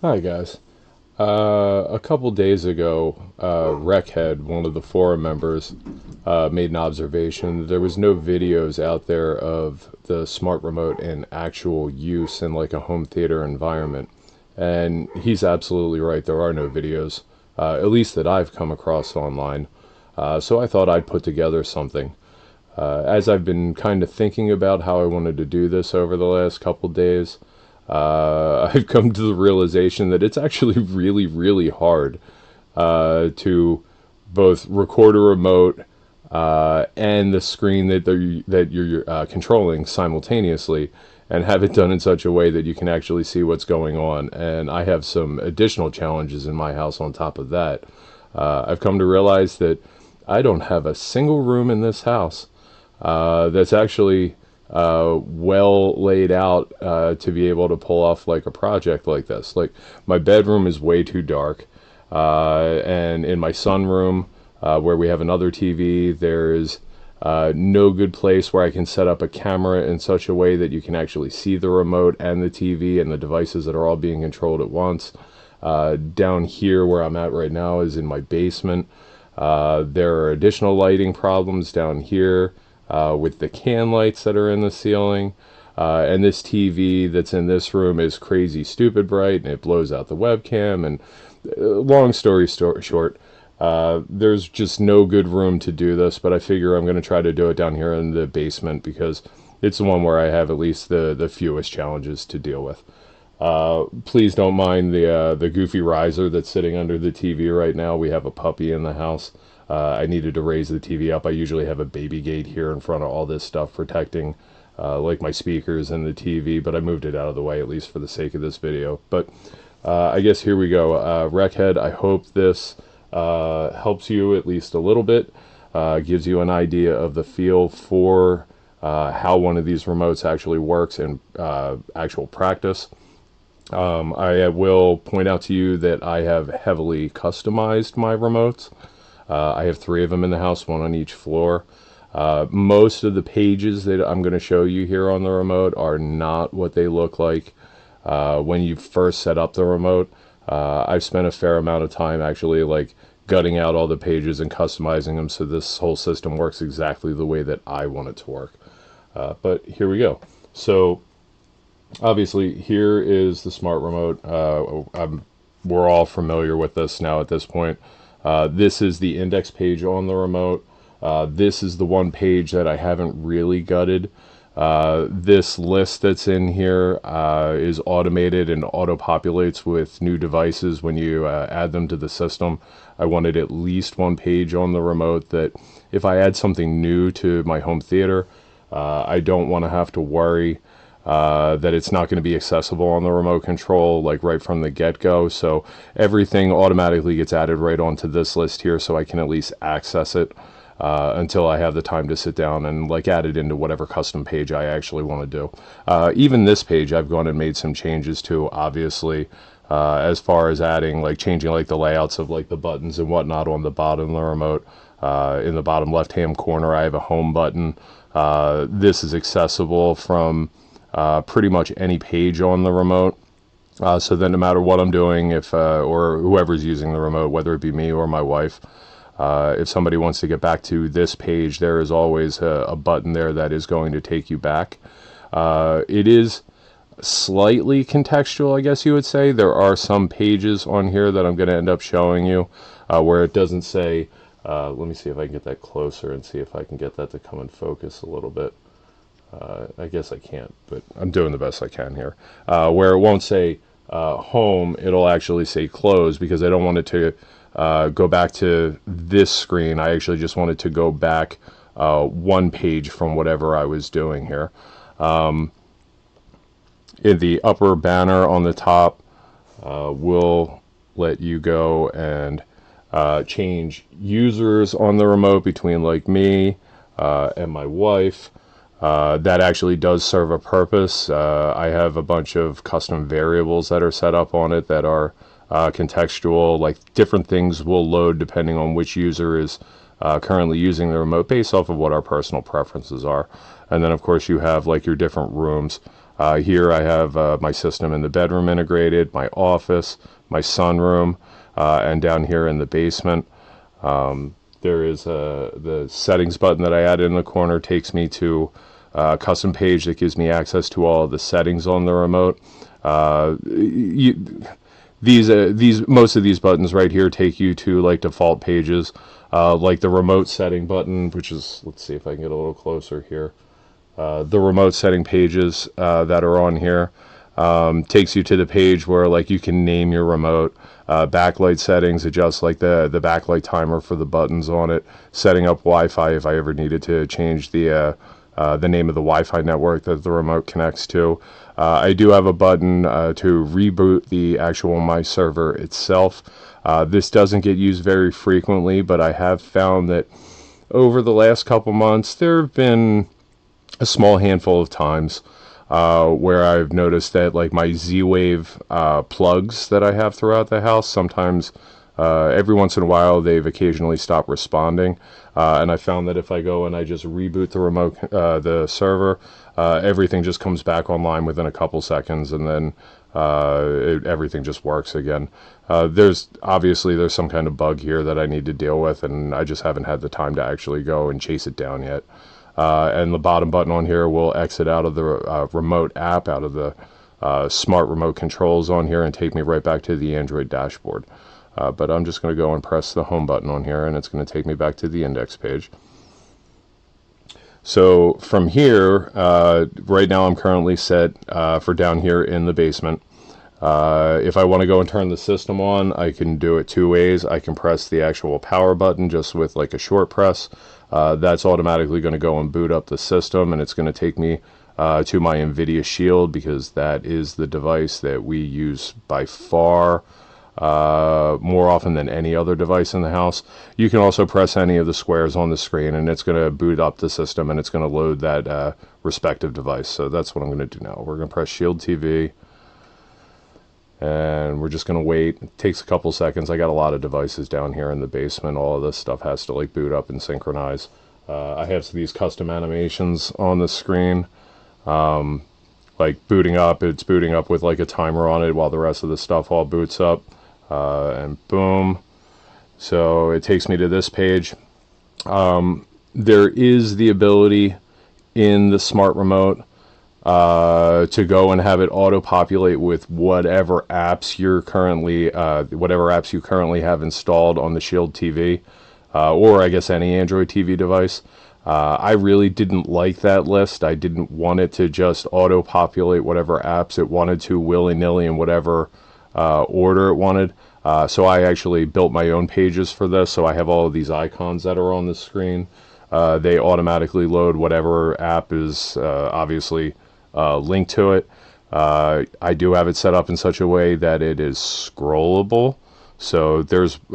Hi guys. A couple days ago, Wreckhead, one of the forum members, made an observation. There was no videos out there of the smart remote in actual use in like a home theater environment, and he's absolutely right. There are no videos, at least that I've come across online. So I thought I'd put together something. As I've been kind of thinking about how I wanted to do this over the last couple days, I've come to the realization that it's actually really, really hard to both record a remote and the screen that you're controlling simultaneously, and have it done in such a way that you can actually see what's going on. And I have some additional challenges in my house on top of that. I've come to realize that I don't have a single room in this house that's actually well laid out to be able to pull off like a project like this. Like my bedroom is way too dark, and in my sunroom, where we have another TV, there is no good place where I can set up a camera in such a way that you can actually see the remote and the TV and the devices that are all being controlled at once. Down here where I'm at right now is in my basement. There are additional lighting problems down here with the can lights that are in the ceiling. And this TV that's in this room is crazy stupid bright, and it blows out the webcam. And long story short, there's just no good room to do this, but I figure I'm going to try to do it down here in the basement because it's the one where I have at least the fewest challenges to deal with. Please don't mind the goofy riser that's sitting under the TV right now. We have a puppy in the house. I needed to raise the TV up. I usually have a baby gate here in front of all this stuff protecting like my speakers and the TV, but I moved it out of the way at least for the sake of this video. But I guess here we go. Wreckhead, I hope this helps you at least a little bit, gives you an idea of the feel for how one of these remotes actually works in actual practice. I will point out to you that I have heavily customized my remotes. I have three of them in the house, one on each floor. Most of the pages that I'm going to show you here on the remote are not what they look like when you first set up the remote. I've spent a fair amount of time actually like gutting out all the pages and customizing them so this whole system works exactly the way that I want it to work. But here we go. So obviously here is the smart remote. We're all familiar with this now at this point. This is the index page on the remote. This is the one page that I haven't really gutted. This list that's in here is automated and auto-populates with new devices when you add them to the system. I wanted at least one page on the remote that if I add something new to my home theater, I don't want to have to worry that it's not going to be accessible on the remote control like right from the get-go. So everything automatically gets added right onto this list here so I can at least access it until I have the time to sit down and like add it into whatever custom page I actually want to do. Even this page I've gone and made some changes to, obviously, as far as adding like changing like the layouts of like the buttons and whatnot on the bottom of the remote. In the bottom left hand corner I have a home button. This is accessible from pretty much any page on the remote. So then no matter what I'm doing, if or whoever's using the remote, whether it be me or my wife, if somebody wants to get back to this page, there is always a button there that is going to take you back. It is slightly contextual, I guess you would say. There are some pages on here that I'm going to end up showing you where it doesn't say, let me see if I can get that closer and see if I can get that to come in focus a little bit. I guess I can't, but I'm doing the best I can here. Where it won't say home, it'll actually say close because I don't want it to go back to this screen. I actually just wanted to go back one page from whatever I was doing here. In the upper banner on the top, will let you go and change users on the remote between like me and my wife. That actually does serve a purpose. I have a bunch of custom variables that are set up on it that are contextual, like different things will load depending on which user is currently using the remote based off of what our personal preferences are. And then of course you have like your different rooms. Here I have my system in the bedroom integrated, my office, my sunroom, and down here in the basement. There is the settings button that I added in the corner takes me to a custom page that gives me access to all of the settings on the remote. These most of these buttons right here take you to like default pages, like the remote setting button, which is, let's see if I can get a little closer here. The remote setting pages that are on here takes you to the page where like you can name your remote, backlight settings, adjust like the backlight timer for the buttons on it, setting up Wi-Fi if I ever needed to change the name of the Wi-Fi network that the remote connects to. I do have a button to reboot the actual My server itself. This doesn't get used very frequently, but I have found that over the last couple months there have been a small handful of times where I've noticed that like my Z-Wave plugs that I have throughout the house, sometimes every once in a while they've occasionally stopped responding, and I found that if I go and I just reboot the remote, the server, everything just comes back online within a couple seconds, and then everything just works again. There's some kind of bug here that I need to deal with, and I just haven't had the time to actually go and chase it down yet. And the bottom button on here will exit out of the remote app, out of the smart remote controls on here, and take me right back to the Android dashboard. But I'm just going to go and press the home button on here, and it's going to take me back to the index page. So from here, right now I'm currently set for down here in the basement. If I want to go and turn the system on, I can do it two ways. I can press the actual power button just with like a short press. That's automatically going to go and boot up the system, and it's going to take me to my NVIDIA Shield, because that is the device that we use by far more often than any other device in the house. You can also press any of the squares on the screen, and it's going to boot up the system, and it's going to load that respective device. So that's what I'm going to do now. We're going to press Shield TV, and we're just going to wait. It takes a couple seconds. I got a lot of devices down here in the basement. All of this stuff has to like boot up and synchronize. I have these custom animations on the screen. Like booting up, it's booting up with like a timer on it while the rest of the stuff all boots up. And boom. So it takes me to this page. There is the ability in the smart remote to go and have it auto-populate with whatever apps you currently have installed on the Shield TV, or I guess any Android TV device. I really didn't like that list. I didn't want it to just auto-populate whatever apps it wanted to willy-nilly in whatever order it wanted. So I actually built my own pages for this. So I have all of these icons that are on the screen. They automatically load whatever app is obviously linked to it. I do have it set up in such a way that it is scrollable. So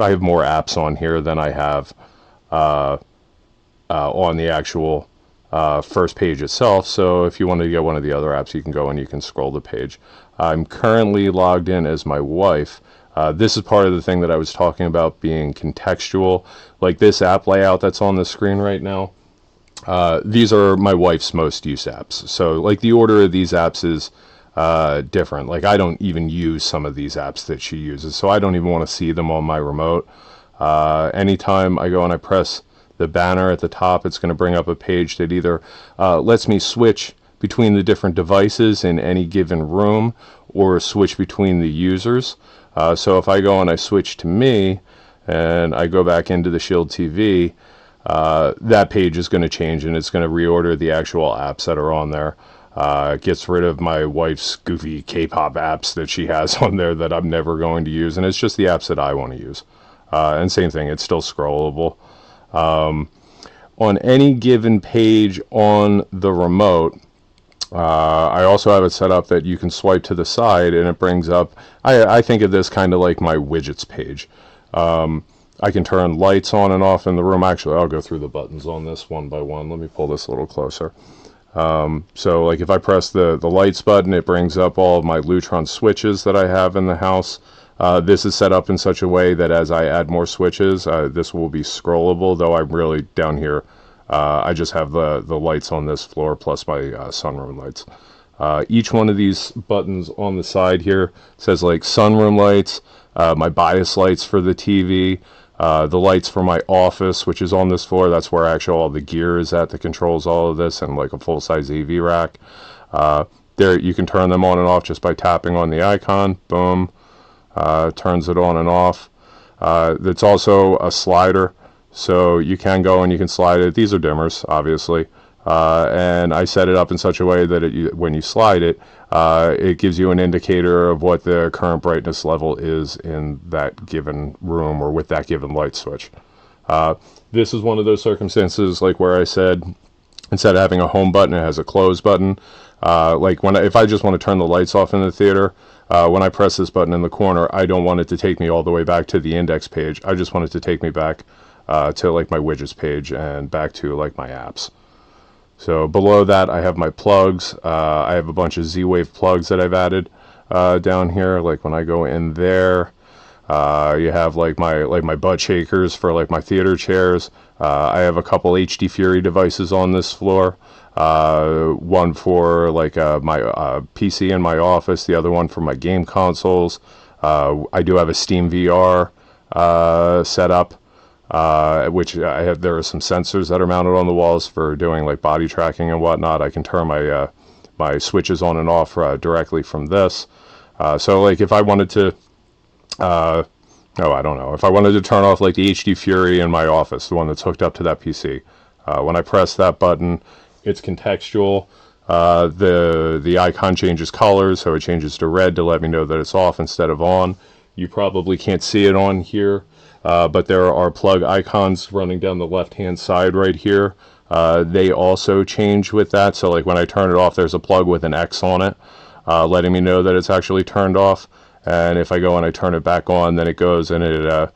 I have more apps on here than I have on the actual first page itself. So if you want to get one of the other apps, you can go and you can scroll the page. I'm currently logged in as my wife. This is part of the thing that I was talking about being contextual. Like this app layout that's on the screen right now, these are my wife's most used apps. So like the order of these apps is different. Like I don't even use some of these apps that she uses, so I don't even want to see them on my remote. Anytime I go and I press the banner at the top, it's going to bring up a page that either lets me switch between the different devices in any given room, or switch between the users. So if I go and I switch to me, and I go back into the Shield TV, that page is going to change, and it's going to reorder the actual apps that are on there. It gets rid of my wife's goofy K-pop apps that she has on there that I'm never going to use, and it's just the apps that I want to use. And same thing, it's still scrollable. On any given page on the remote, I also have it set up that you can swipe to the side and it brings up, I think of this kind of like my widgets page. I can turn lights on and off in the room. Actually, I'll go through the buttons on this one by one. Let me pull this a little closer. So like if I press the lights button, it brings up all of my Lutron switches that I have in the house. This is set up in such a way that as I add more switches, this will be scrollable, though I'm really down here. I just have the lights on this floor plus my sunroom lights. Each one of these buttons on the side here says like sunroom lights, my bias lights for the TV, the lights for my office, which is on this floor. That's where actually all the gear is at that controls all of this, and like a full-size AV rack. There, you can turn them on and off just by tapping on the icon. Boom, turns it on and off. It's also a slider, so you can go and you can slide it. These are dimmers, obviously. And I set it up in such a way that when you slide it, it gives you an indicator of what the current brightness level is in that given room or with that given light switch. This is one of those circumstances like where I said, instead of having a home button, it has a close button. Like if I just want to turn the lights off in the theater, when I press this button in the corner, I don't want it to take me all the way back to the index page. I just want it to take me back to like my widgets page and back to like my apps. So below that, I have my plugs. I have a bunch of Z-Wave plugs that I've added down here. Like when I go in there, you have like my butt shakers for like my theater chairs. I have a couple HD Fury devices on this floor. One for like my PC in my office. The other one for my game consoles. I do have a Steam VR set up. Which I have. There are some sensors that are mounted on the walls for doing like body tracking and whatnot. I can turn my my switches on and off directly from this. So like if I wanted to, I don't know, if I wanted to turn off like the HD Fury in my office, the one that's hooked up to that PC, when I press that button, it's contextual. The icon changes colors, so it changes to red to let me know that it's off instead of on. You probably can't see it on here. But there are plug icons running down the left-hand side right here. They also change with that. So like when I turn it off, there's a plug with an X on it, letting me know that it's actually turned off. And if I go and I turn it back on, then it goes and it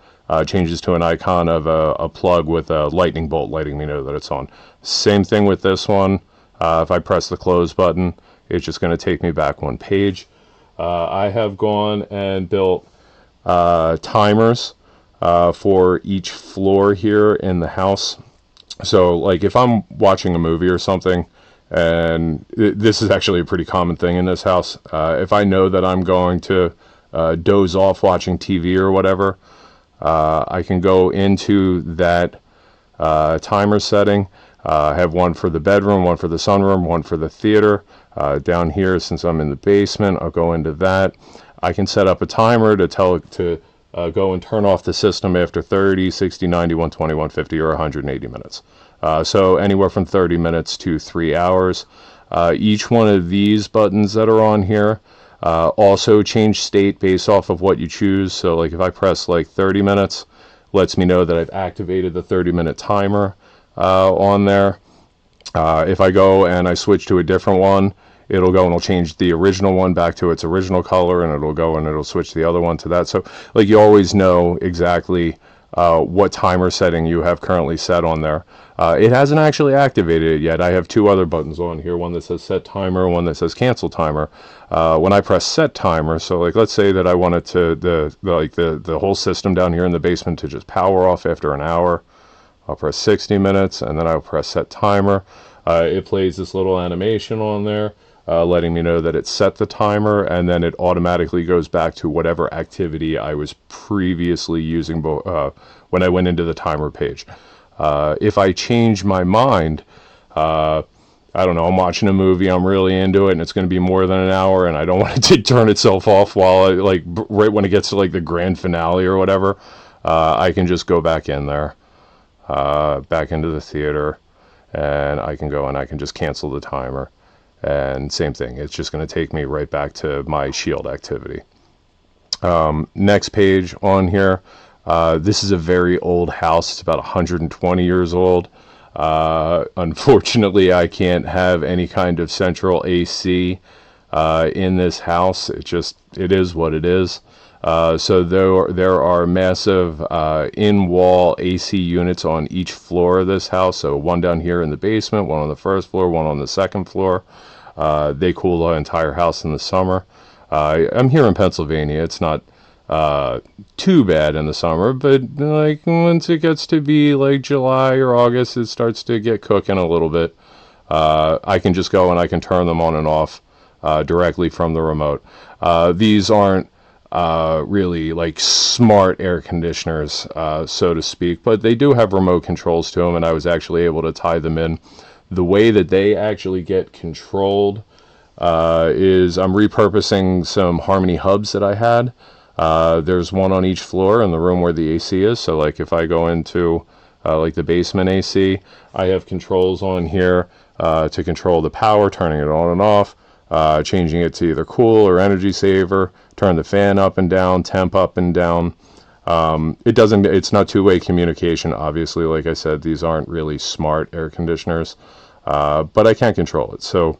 changes to an icon of a plug with a lightning bolt, letting me know that it's on. Same thing with this one. If I press the close button, it's just going to take me back one page. I have gone and built timers for each floor here in the house. So like if I'm watching a movie or something, and this is actually a pretty common thing in this house, if I know that I'm going to doze off watching TV or whatever, I can go into that timer setting. I have one for the bedroom, one for the sunroom, one for the theater. Down here, since I'm in the basement, I'll go into that. I can set up a timer to tell it to go and turn off the system after 30, 60, 90, 120, 150, or 180 minutes. So anywhere from 30 minutes to 3 hours. Each one of these buttons that are on here also change state based off of what you choose. So like if I press like 30 minutes, lets me know that I've activated the 30-minute timer on there. If I go and I switch to a different one, it'll go and it'll change the original one back to its original color, and it'll go and it'll switch the other one to that. So like you always know exactly what timer setting you have currently set on there. It hasn't actually activated it yet. I have two other buttons on here, one that says set timer, one that says cancel timer. When I press set timer, so like let's say that I wanted to the whole system down here in the basement to just power off after an hour, I'll press 60 minutes and then I'll press set timer. It plays this little animation on there, letting me know that it set the timer, and then it automatically goes back to whatever activity I was previously using when I went into the timer page. If I change my mind, I don't know, I'm watching a movie, I'm really into it, and it's going to be more than an hour, and I don't want it to turn itself off while right when it gets to like the grand finale or whatever, I can just go back in there, back into the theater, and I can go and I can just cancel the timer. And same thing, it's just going to take me right back to my Shield activity. Next page on here, this is a very old house. It's about 120 years old. Unfortunately, I can't have any kind of central AC in this house. It is what it is. So there are massive in-wall AC units on each floor of this house. So one down here in the basement, one on the first floor, one on the second floor. They cool the entire house in the summer. I'm here in Pennsylvania. It's not too bad in the summer, but like once it gets to be like July or August, it starts to get cooking a little bit. I can just go and I can turn them on and off directly from the remote. These aren't really like smart air conditioners, so to speak, but they do have remote controls to them, and I was actually able to tie them in. The way that they actually get controlled is I'm repurposing some Harmony hubs that I had. There's one on each floor in the room where the AC is. So like if I go into like the basement AC, I have controls on here to control the power, turning it on and off, changing it to either cool or energy saver, turn the fan up and down, temp up and down. It's not two-way communication, obviously. Like I said, these aren't really smart air conditioners, but I can control it. So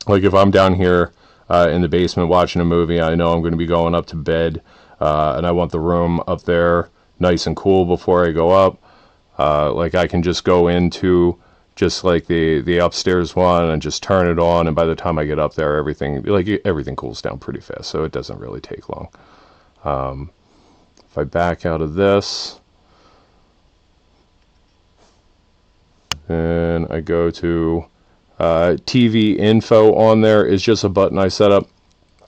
like if I'm down here in the basement watching a movie, I know I'm going to be going up to bed, and I want the room up there nice and cool before I go up. Like I can just go into just like the upstairs one and just turn it on, and by the time I get up there, everything cools down pretty fast, so it doesn't really take long. If I back out of this and I go to TV info, on there is just a button I set up.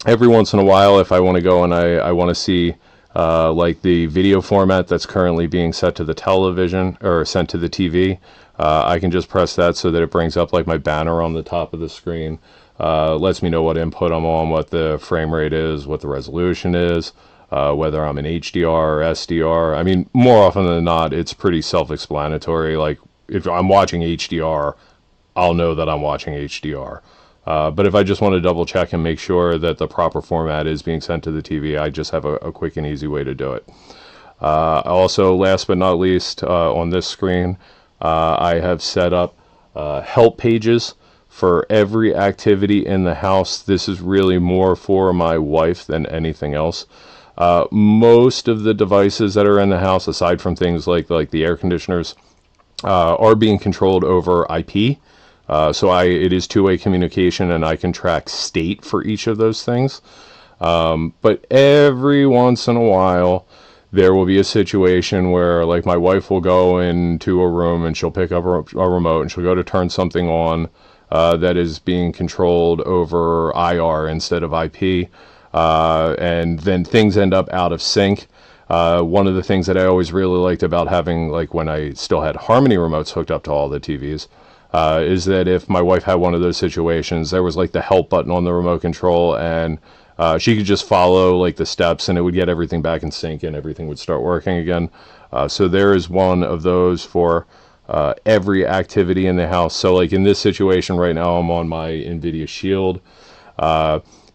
Every once in a while, if I want to go and I want to see like the video format that's currently being set to the television or sent to the TV, I can just press that so that it brings up like my banner on the top of the screen. Lets me know what input I'm on, what the frame rate is, what the resolution is, whether I'm in HDR or SDR. I mean, more often than not, it's pretty self-explanatory. Like if I'm watching HDR, I'll know that I'm watching HDR. But if I just want to double check and make sure that the proper format is being sent to the TV, I just have a quick and easy way to do it. Also, last but not least, on this screen, I have set up help pages for every activity in the house. This is really more for my wife than anything else. Most of the devices that are in the house, aside from things like the air conditioners, are being controlled over IP. So it is two-way communication, and I can track state for each of those things. But every once in a while, there will be a situation where, like, my wife will go into a room and she'll pick up a remote and she'll go to turn something on that is being controlled over IR instead of IP, and then things end up out of sync. One of the things that I always really liked about having, like, when I still had Harmony remotes hooked up to all the TVs, is that if my wife had one of those situations, there was like the help button on the remote control, and she could just follow like the steps and it would get everything back in sync and everything would start working again. So there is one of those for every activity in the house. So like in this situation right now, I'm on my NVIDIA Shield.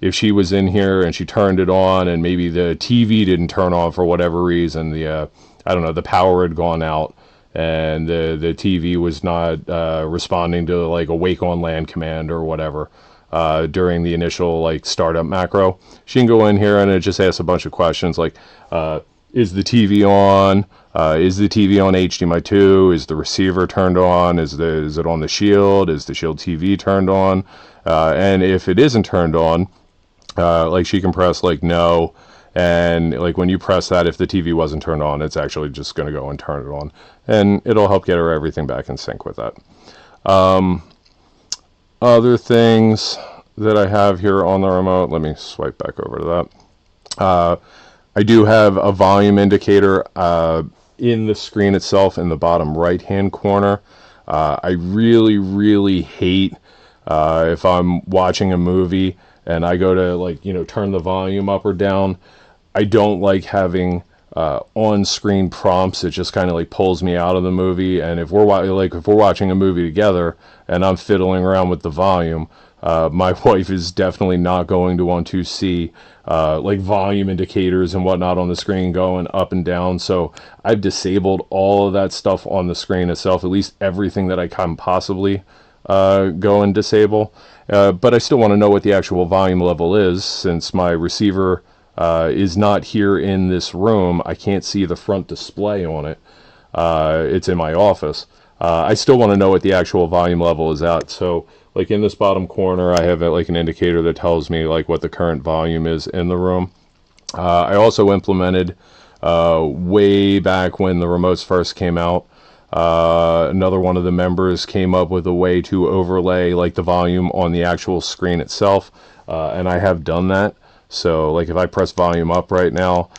If she was in here and she turned it on and maybe the TV didn't turn on for whatever reason, I don't know, the power had gone out, and the TV was not responding to like a wake on LAN command or whatever during the initial like startup macro, she can go in here and it just asks a bunch of questions like, is the TV on? Is the TV on HDMI 2? Is the receiver turned on? Is it on the Shield? Is the Shield TV turned on? And if it isn't turned on, like she can press like no. And like when you press that, if the TV wasn't turned on, it's actually just going to go and turn it on, and it'll help get her everything back in sync with that. Other things that I have here on the remote, let me swipe back over to that. I do have a volume indicator in the screen itself in the bottom right hand corner. I really hate if I'm watching a movie and I go to like, turn the volume up or down. I don't like having on-screen prompts. It just kind of like pulls me out of the movie. And if we're watching a movie together and I'm fiddling around with the volume, my wife is definitely not going to want to see like volume indicators and whatnot on the screen going up and down. So I've disabled all of that stuff on the screen itself, at least everything that I can possibly go and disable. But I still want to know what the actual volume level is, since my receiver is not here in this room. I can't see the front display on it. It's in my office. I still want to know what the actual volume level is at. So like in this bottom corner, I have like an indicator that tells me like what the current volume is in the room. I also implemented way back when the remotes first came out, another one of the members came up with a way to overlay like the volume on the actual screen itself. and I have done that. So like if I press volume up right now,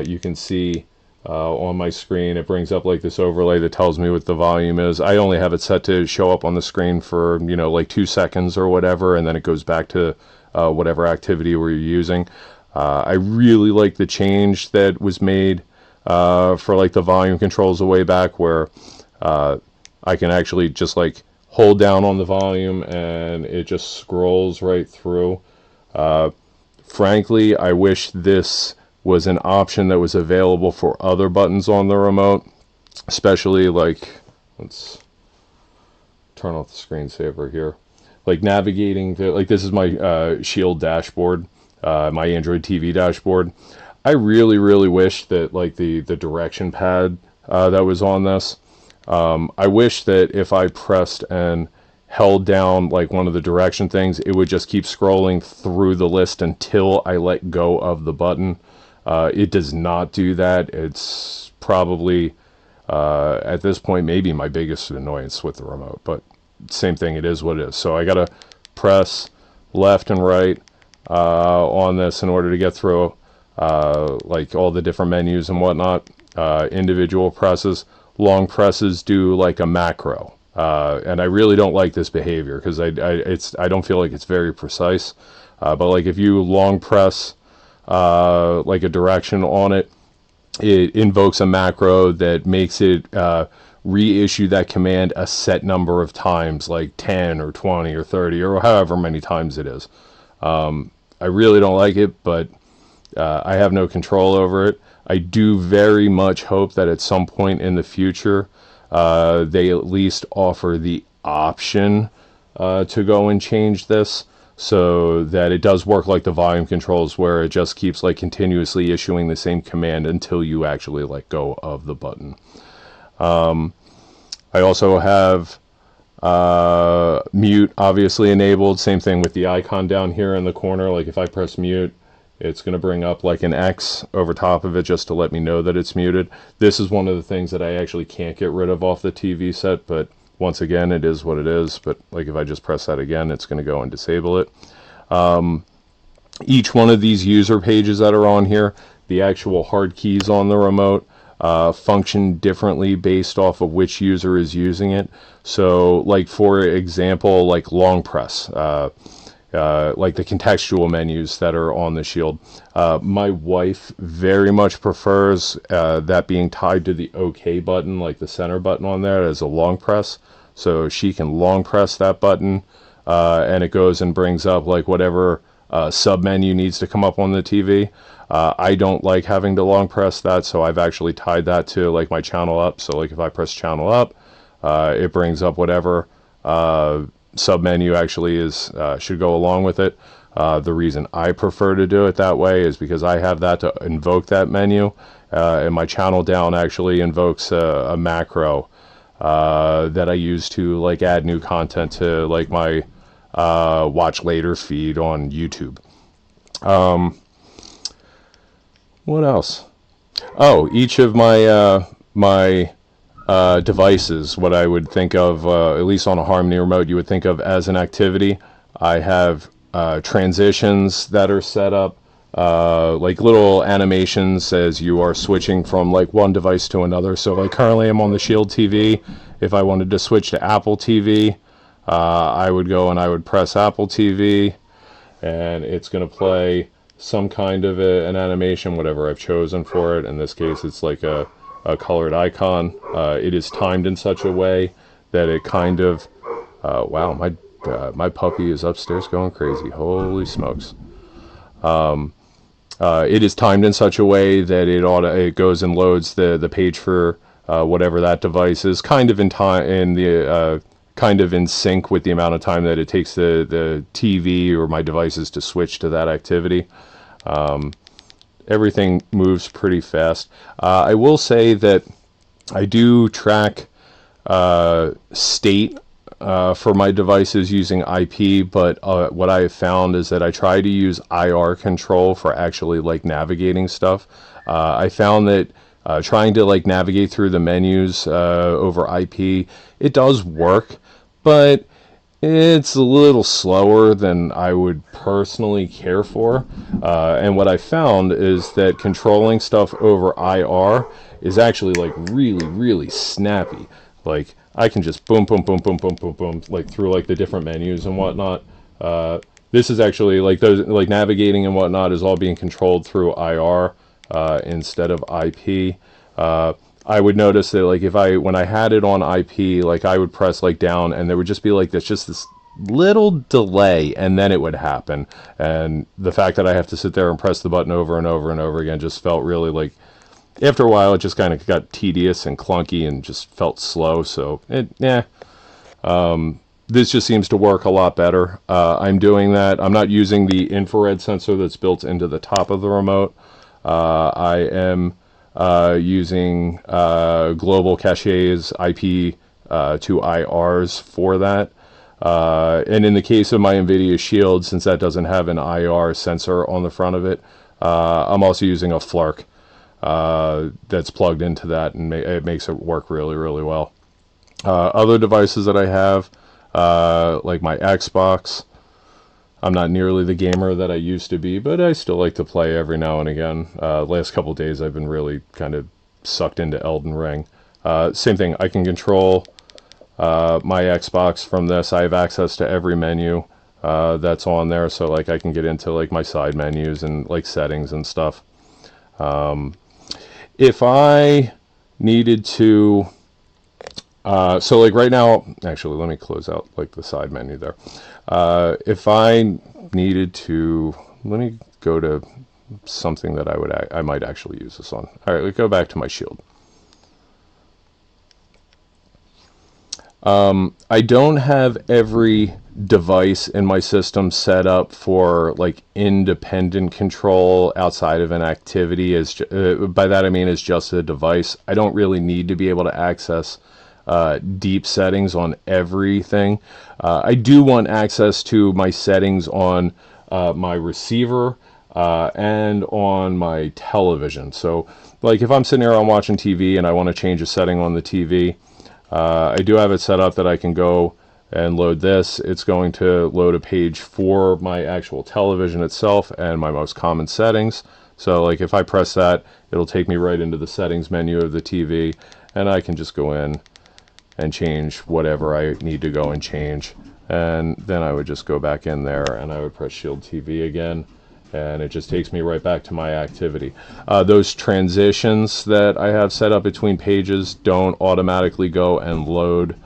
you can see on my screen it brings up like this overlay that tells me what the volume is. I only have it set to show up on the screen for, you know, like 2 seconds or whatever, and then it goes back to whatever activity we're using. I really like the change that was made for like the volume controls a way back, where I can actually just like hold down on the volume and it just scrolls right through. Frankly, I wish this was an option that was available for other buttons on the remote, especially like, let's turn off the screensaver here. Like navigating, like this is my Shield dashboard, my Android TV dashboard. I really, really wish that like the direction pad that was on this, I wish that if I pressed and held down like one of the direction things, it would just keep scrolling through the list until I let go of the button. It does not do that. It's probably at this point maybe my biggest annoyance with the remote, but same thing, it is what it is. So I gotta press left and right on this in order to get through like all the different menus and whatnot. Individual presses, long presses do like a macro, and I really don't like this behavior because I don't feel like it's very precise. But like if you long press like a direction on it, it invokes a macro that makes it reissue that command a set number of times, like 10 or 20 or 30 or however many times it is. I really don't like it, but I have no control over it. I do very much hope that at some point in the future they at least offer the option to go and change this, so that it does work like the volume controls, where it just keeps like continuously issuing the same command until you actually let go of the button. I also have mute obviously enabled. Same thing with the icon down here in the corner. Like if I press mute, it's going to bring up like an X over top of it just to let me know that it's muted. This is one of the things that I actually can't get rid of off the TV set, but once again, it is what it is. But like if I just press that again, it's going to go and disable it. Each one of these user pages that are on here, the actual hard keys on the remote, function differently based off of which user is using it. So like for example, like long press, like the contextual menus that are on the Shield. My wife very much prefers that being tied to the OK button, like the center button on there, as a long press. So she can long press that button, and it goes and brings up like whatever sub menu needs to come up on the TV. I don't like having to long press that, so I've actually tied that to like my channel up. So like if I press channel up, it brings up whatever sub menu actually is should go along with it. The reason I prefer to do it that way is because I have that to invoke that menu, and my channel down actually invokes a macro that I use to like add new content to like my watch later feed on YouTube. What else? Oh, each of my devices, what I would think of, at least on a Harmony remote, you would think of as an activity. I have transitions that are set up, like little animations as you are switching from like one device to another. So like currently I'm on the Shield TV. If I wanted to switch to Apple TV, I would go and I would press Apple TV, and it's going to play some kind of an animation, whatever I've chosen for it. In this case, it's like a colored icon. It is timed in such a way that it kind of, wow, my puppy is upstairs going crazy. Holy smokes. It is timed in such a way that it goes and loads the page for whatever that device is, kind of in time in the kind of in sync with the amount of time that it takes the TV or my devices to switch to that activity. Everything moves pretty fast. I will say that I do track state for my devices using IP, but what I have found is that I try to use IR control for actually like navigating stuff. I found that trying to like navigate through the menus over IP, it does work, but It's a little slower than I would personally care for. And what I found is that controlling stuff over IR is actually like really, really snappy. Like I can just boom, boom, boom, boom, boom, boom, boom, like through like the different menus and whatnot. Uh, this is actually like those like navigating and whatnot is all being controlled through IR instead of IP. I would notice that like if I when I had it on IP, like I would press like down and there would just be like this little delay and then it would happen. And the fact that I have to sit there and press the button over and over and over again just felt really like after a while it just kind of got tedious and clunky and just felt slow. So this just seems to work a lot better. I'm doing that. I'm not using the infrared sensor that's built into the top of the remote. I am using global caches, IP to IRs for that. And in the case of my NVIDIA Shield, since that doesn't have an IR sensor on the front of it, I'm also using a Flark that's plugged into that, and it makes it work really, really well. Other devices that I have, like my Xbox, I'm not nearly the gamer that I used to be, but I still like to play every now and again. Last couple days, I've been really kind of sucked into Elden Ring. Same thing, I can control my Xbox from this. I have access to every menu that's on there, so like I can get into like my side menus and like settings and stuff. If I needed to, so like right now, actually, let me close out like the side menu there. If I needed to, let me go to something that I might actually use this on. All right, let's go back to my Shield. I don't have every device in my system set up for like independent control outside of an activity. By that I mean as just a device. I don't really need to be able to access deep settings on everything. I do want access to my settings on my receiver and on my television. So like if I'm sitting here, I'm watching TV and I want to change a setting on the TV, I do have it set up that I can go and load this. It's going to load a page for my actual television itself and my most common settings. So like if I press that, it'll take me right into the settings menu of the TV, and I can just go in and change whatever I need to go and change. And then I would just go back in there and I would press Shield TV again, and it just takes me right back to my activity. Those transitions that I have set up between pages don't automatically go and load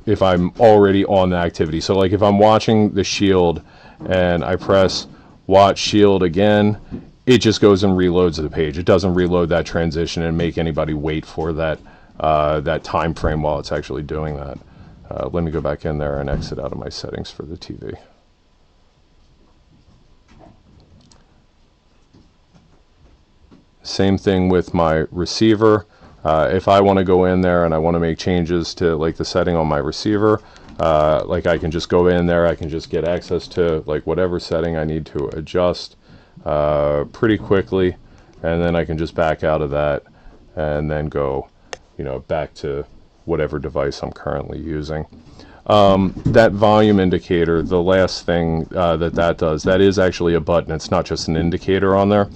if I'm already on the activity. So like if I'm watching the Shield and I press watch Shield again, it just goes and reloads the page. It doesn't reload that transition and make anybody wait for that that time frame while it's actually doing that. Let me go back in there and exit out of my settings for the TV. Same thing with my receiver. If I want to go in there and I want to make changes to like the setting on my receiver, like I can just go in there, I can just get access to like whatever setting I need to adjust pretty quickly, and then I can just back out of that and then go, back to whatever device I'm currently using. That volume indicator, the last thing that does, that is actually a button. It's not just an indicator on there.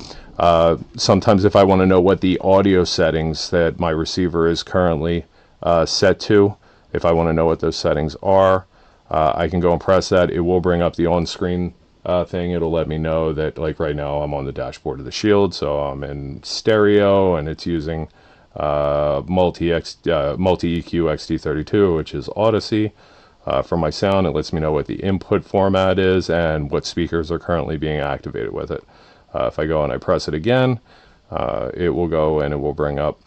Sometimes if I want to know what the audio settings that my receiver is currently set to, if I want to know what those settings are, I can go and press that. It will bring up the on-screen thing. It'll let me know that like right now I'm on the dashboard of the Shield, so I'm in stereo and it's using multi-EQ XT32, which is Odyssey. For my sound, it lets me know what the input format is and what speakers are currently being activated with it. If I go and I press it again, it will go and it will bring up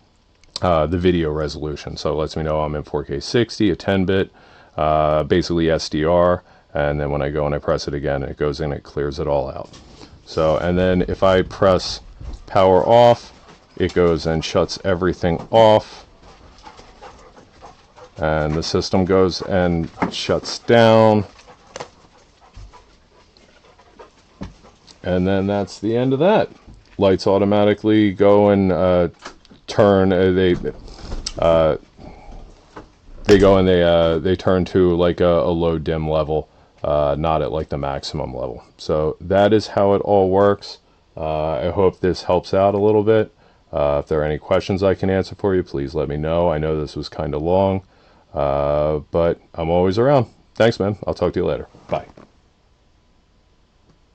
the video resolution. So it lets me know I'm in 4K 60, a 10-bit, basically SDR. And then when I go and I press it again, it goes in, it clears it all out. So, and then if I press power off, it goes and shuts everything off. And the system goes and shuts down. And then that's the end of that. Lights automatically go and turn. they go and they turn to like a low dim level, not at like the maximum level. So that is how it all works. I hope this helps out a little bit. If there are any questions I can answer for you, please let me know. I know this was kind of long, but I'm always around. Thanks, man. I'll talk to you later. Bye.